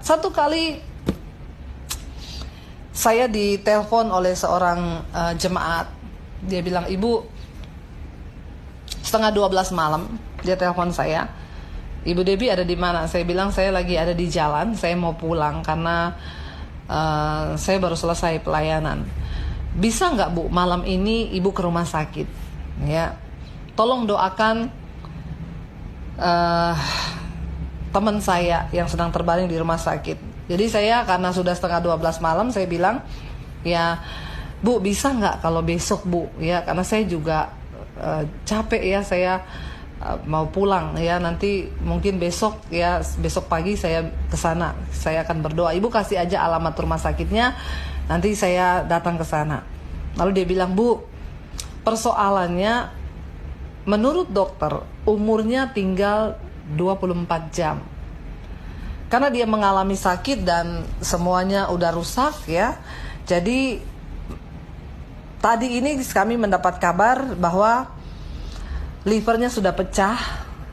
Satu kali saya ditelepon oleh seorang jemaat. Dia bilang, "Ibu, setengah 12 malam dia telepon saya, 'Ibu Debbie ada di mana?' Saya bilang, 'Saya lagi ada di jalan, saya mau pulang karena saya baru selesai pelayanan. Bisa nggak Bu, malam ini Ibu ke rumah sakit? Ya, tolong doakan teman saya yang sedang terbaring di rumah sakit.' Jadi saya karena sudah setengah 12 malam, saya bilang, 'Ya Bu, bisa nggak kalau besok Bu, ya karena saya juga capek ya, saya mau pulang ya, nanti mungkin besok ya, besok pagi saya kesana, saya akan berdoa. Ibu kasih aja alamat rumah sakitnya, nanti saya datang ke sana.' Lalu dia bilang, 'Bu, persoalannya menurut dokter umurnya tinggal 24 jam. Karena dia mengalami sakit dan semuanya udah rusak ya. Jadi tadi ini kami mendapat kabar bahwa livernya sudah pecah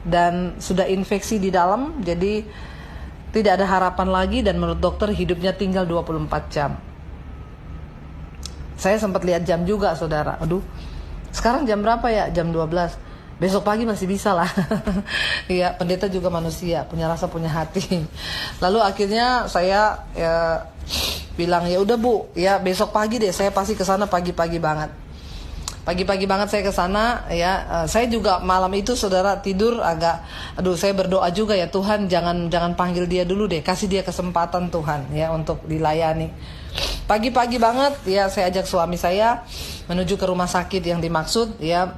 dan sudah infeksi di dalam, jadi tidak ada harapan lagi dan menurut dokter hidupnya tinggal 24 jam. Saya sempat lihat jam juga, saudara. Aduh, sekarang jam berapa ya? Jam 12. Besok pagi masih bisa lah. Iya, pendeta juga manusia, punya rasa, punya hati. Lalu akhirnya saya bilang, ya udah Bu, ya besok pagi deh, saya pasti ke sana pagi-pagi banget. Pagi-pagi banget saya ke sana ya. Saya juga malam itu saudara tidur agak, saya berdoa juga ya, Tuhan jangan panggil dia dulu deh, kasih dia kesempatan Tuhan ya untuk dilayani. Pagi-pagi banget ya saya ajak suami saya menuju ke rumah sakit yang dimaksud ya.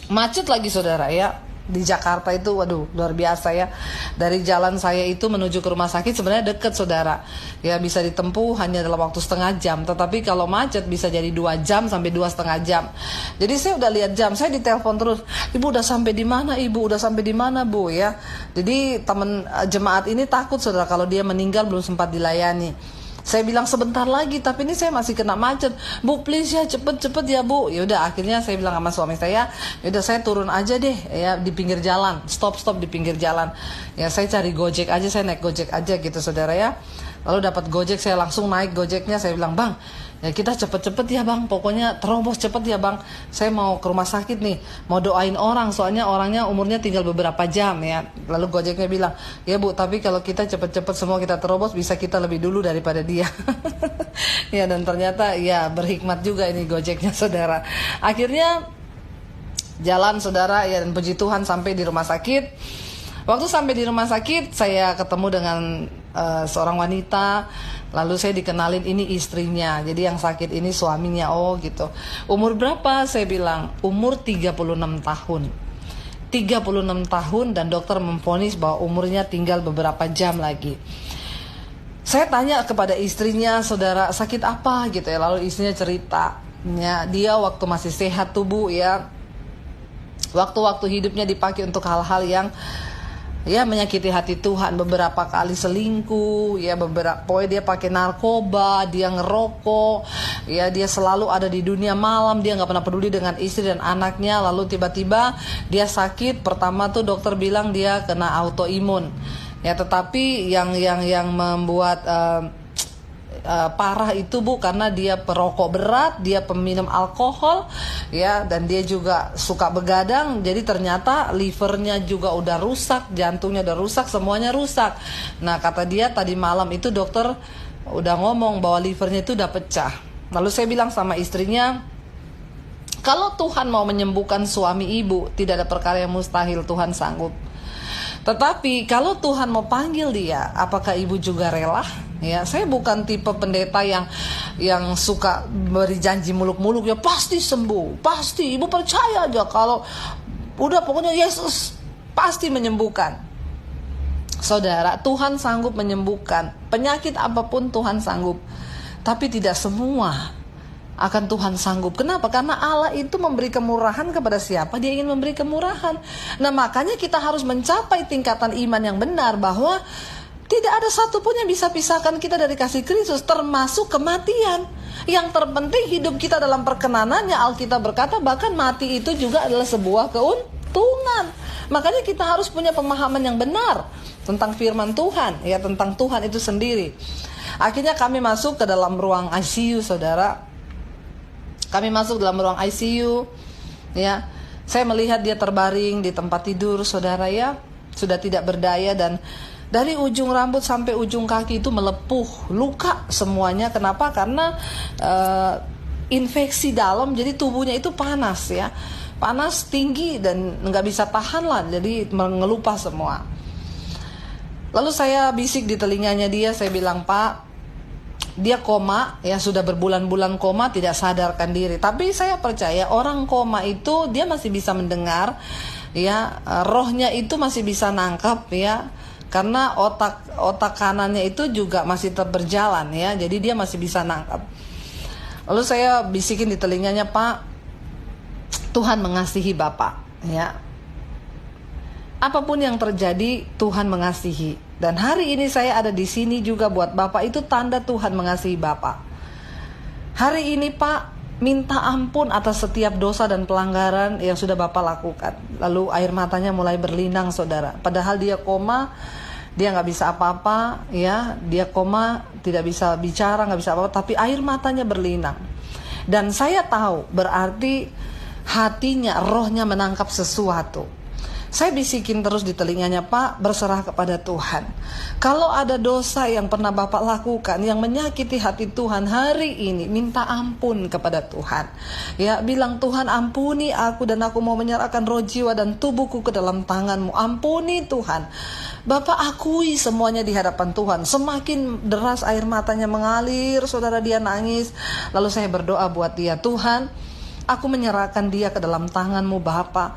Macet lagi saudara ya. Di Jakarta itu waduh luar biasa ya. Dari jalan saya itu menuju ke rumah sakit sebenarnya dekat saudara ya, bisa ditempuh hanya dalam waktu setengah jam, tetapi kalau macet bisa jadi 2 jam sampai 2,5 jam. Jadi saya udah lihat jam, saya ditelepon terus, "Ibu udah sampai di mana Ibu, udah sampai di mana Bu?" Ya, jadi teman jemaat ini takut saudara kalau dia meninggal belum sempat dilayani. Saya bilang sebentar lagi, tapi ini saya masih kena macet. "Bu, please ya, cepet ya Bu." Ya udah, akhirnya saya bilang sama suami saya, "Ya udah saya turun aja deh ya di pinggir jalan, stop di pinggir jalan." Ya saya cari Gojek aja, saya naik Gojek aja gitu saudara ya. Lalu dapat Gojek, saya langsung naik Gojeknya, saya bilang, "Bang, ya kita cepet-cepet ya Bang, pokoknya terobos cepet ya Bang. Saya mau ke rumah sakit nih, mau doain orang, soalnya orangnya umurnya tinggal beberapa jam ya." Lalu Gojeknya bilang, "Ya Bu, tapi kalau kita cepet-cepet semua kita terobos, bisa kita lebih dulu daripada dia." Ya, dan ternyata ya berhikmat juga ini Gojeknya saudara. Akhirnya jalan saudara ya, dan puji Tuhan sampai di rumah sakit. Waktu sampai di rumah sakit saya ketemu dengan seorang wanita. Lalu saya dikenalin ini istrinya, jadi yang sakit ini suaminya. Oh gitu. "Umur berapa?" Saya bilang, "Umur 36 tahun. 36 tahun dan dokter memvonis bahwa umurnya tinggal beberapa jam lagi." Saya tanya kepada istrinya, "Saudara sakit apa?" gitu ya. Lalu istrinya cerita, ya, dia waktu masih sehat tuh Bu ya, waktu-waktu hidupnya dipakai untuk hal-hal yang ya menyakiti hati Tuhan. Beberapa kali selingkuh ya, pokoknya dia pakai narkoba, dia ngerokok ya, dia selalu ada di dunia malam, dia nggak pernah peduli dengan istri dan anaknya. Lalu tiba-tiba dia sakit. Pertama tuh dokter bilang dia kena autoimun ya, tetapi yang membuat parah itu Bu, karena dia perokok berat, dia peminum alkohol ya, dan dia juga suka begadang. Jadi ternyata livernya juga udah rusak, jantungnya udah rusak, semuanya rusak. Nah kata dia tadi malam itu dokter udah ngomong bahwa livernya itu udah pecah. Lalu saya bilang sama istrinya, kalau Tuhan mau menyembuhkan suami ibu, tidak ada perkara yang mustahil, Tuhan sanggup. Tetapi kalau Tuhan mau panggil dia, apakah ibu juga rela? Ya, saya bukan tipe pendeta yang suka beri janji muluk-muluk ya pasti sembuh, pasti ibu percaya aja kalau udah pokoknya Yesus pasti menyembuhkan. Saudara, Tuhan sanggup menyembuhkan penyakit apapun, Tuhan sanggup. Tapi tidak semua akan Tuhan sanggup. Kenapa? Karena Allah itu memberi kemurahan kepada siapa Dia ingin memberi kemurahan. Nah makanya kita harus mencapai tingkatan iman yang benar, bahwa tidak ada satupun yang bisa pisahkan kita dari kasih Kristus, termasuk kematian. Yang terpenting hidup kita dalam perkenanannya. Alkitab berkata bahkan mati itu juga adalah sebuah keuntungan. Makanya kita harus punya pemahaman yang benar tentang firman Tuhan, ya, tentang Tuhan itu sendiri. Akhirnya kami masuk ke dalam ruang ICU, saudara. Kami masuk dalam ruang ICU, ya. Saya melihat dia terbaring di tempat tidur, saudara, ya, sudah tidak berdaya, dan dari ujung rambut sampai ujung kaki itu melepuh, luka semuanya. Kenapa? Karena infeksi dalam, jadi tubuhnya itu panas, ya, panas tinggi dan nggak bisa tahan lah, jadi mengelupas semua. Lalu saya bisik di telinganya dia, saya bilang, "Pak, dia koma, ya, sudah berbulan-bulan koma, tidak sadarkan diri." Tapi saya percaya orang koma itu dia masih bisa mendengar, ya, rohnya itu masih bisa nangkap, ya, karena otak kanannya itu juga masih tetap berjalan, ya, jadi dia masih bisa nangkap. Lalu saya bisikin di telinganya, "Pak, Tuhan mengasihi Bapak, ya. Apapun yang terjadi, Tuhan mengasihi. Dan hari ini saya ada di sini juga buat Bapak, itu tanda Tuhan mengasihi Bapak. Hari ini, Pak, minta ampun atas setiap dosa dan pelanggaran yang sudah Bapak lakukan." Lalu air matanya mulai berlinang, saudara. Padahal dia koma, dia nggak bisa apa-apa, ya, dia koma, tidak bisa bicara, nggak bisa apa-apa, tapi air matanya berlinang. Dan saya tahu berarti hatinya, rohnya menangkap sesuatu. Saya bisikin terus di telinganya, "Pak, berserah kepada Tuhan. Kalau ada dosa yang pernah Bapak lakukan yang menyakiti hati Tuhan, hari ini minta ampun kepada Tuhan. Ya, bilang, Tuhan, ampuni aku dan aku mau menyerahkan roh, jiwa dan tubuhku ke dalam tangan-Mu. Ampuni Tuhan." Bapak akui semuanya di hadapan Tuhan. Semakin deras air matanya mengalir, saudara, dia nangis. Lalu saya berdoa buat dia, "Tuhan, aku menyerahkan dia ke dalam tangan-Mu, Bapa.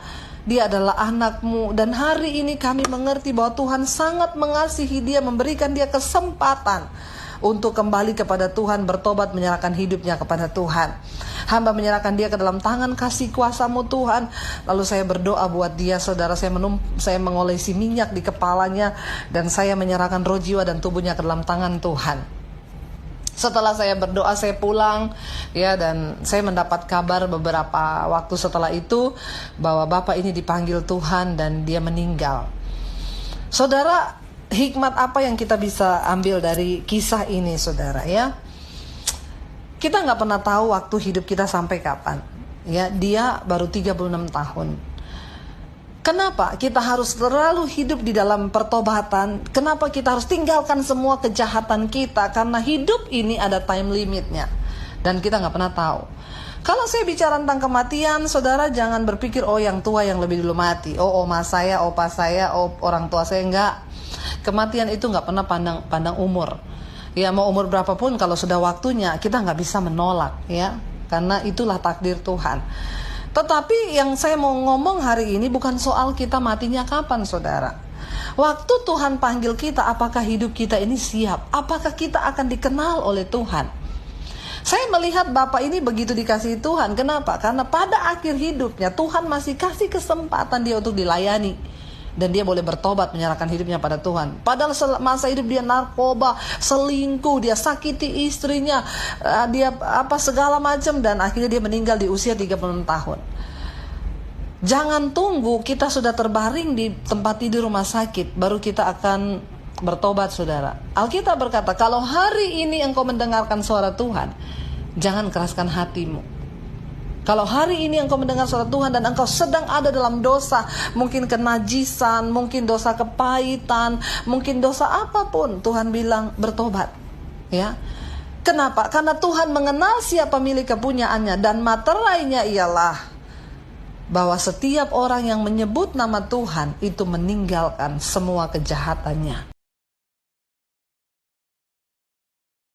Dia adalah anak-Mu, dan hari ini kami mengerti bahwa Tuhan sangat mengasihi dia, memberikan dia kesempatan untuk kembali kepada Tuhan, bertobat, menyerahkan hidupnya kepada Tuhan. Hamba menyerahkan dia ke dalam tangan kasih kuasa-Mu, Tuhan." Lalu saya berdoa buat dia, saudara. Saya mengolesi minyak di kepalanya, dan saya menyerahkan roh, jiwa dan tubuhnya ke dalam tangan Tuhan. Setelah saya berdoa, saya pulang, ya, dan saya mendapat kabar beberapa waktu setelah itu bahwa Bapak ini dipanggil Tuhan dan dia meninggal. Saudara, hikmat apa yang kita bisa ambil dari kisah ini, saudara, ya? Kita nggak pernah tahu waktu hidup kita sampai kapan, ya. Dia baru 36 tahun. Kenapa kita harus terlalu hidup di dalam pertobatan? Kenapa kita harus tinggalkan semua kejahatan kita? Karena hidup ini ada time limitnya, dan kita nggak pernah tahu. Kalau saya bicara tentang kematian, saudara, jangan berpikir, "Oh, yang tua yang lebih dulu mati. Oh, oma saya, opa saya, orang tua saya." Enggak. Kematian itu nggak pernah pandang umur. Ya, mau umur berapapun, kalau sudah waktunya, kita nggak bisa menolak, ya, karena itulah takdir Tuhan. Tetapi yang saya mau ngomong hari ini bukan soal kita matinya kapan, saudara. Waktu Tuhan panggil kita, apakah hidup kita ini siap? Apakah kita akan dikenal oleh Tuhan? Saya melihat Bapak ini begitu dikasihi Tuhan. Kenapa? Karena pada akhir hidupnya Tuhan masih kasih kesempatan dia untuk dilayani, dan dia boleh bertobat, menyerahkan hidupnya pada Tuhan. Padahal masa hidup dia narkoba, selingkuh, dia sakiti istrinya, dia segala macam, dan akhirnya dia meninggal di usia 36 tahun. Jangan tunggu kita sudah terbaring di tempat tidur rumah sakit baru kita akan bertobat, saudara. Alkitab berkata, kalau hari ini engkau mendengarkan suara Tuhan, jangan keraskan hatimu. Kalau hari ini engkau mendengar suara Tuhan dan engkau sedang ada dalam dosa, mungkin kenajisan, mungkin dosa kepahitan, mungkin dosa apapun, Tuhan bilang bertobat, ya. Kenapa? Karena Tuhan mengenal siapa milik kepunyaannya, dan materainya ialah bahwa setiap orang yang menyebut nama Tuhan itu meninggalkan semua kejahatannya.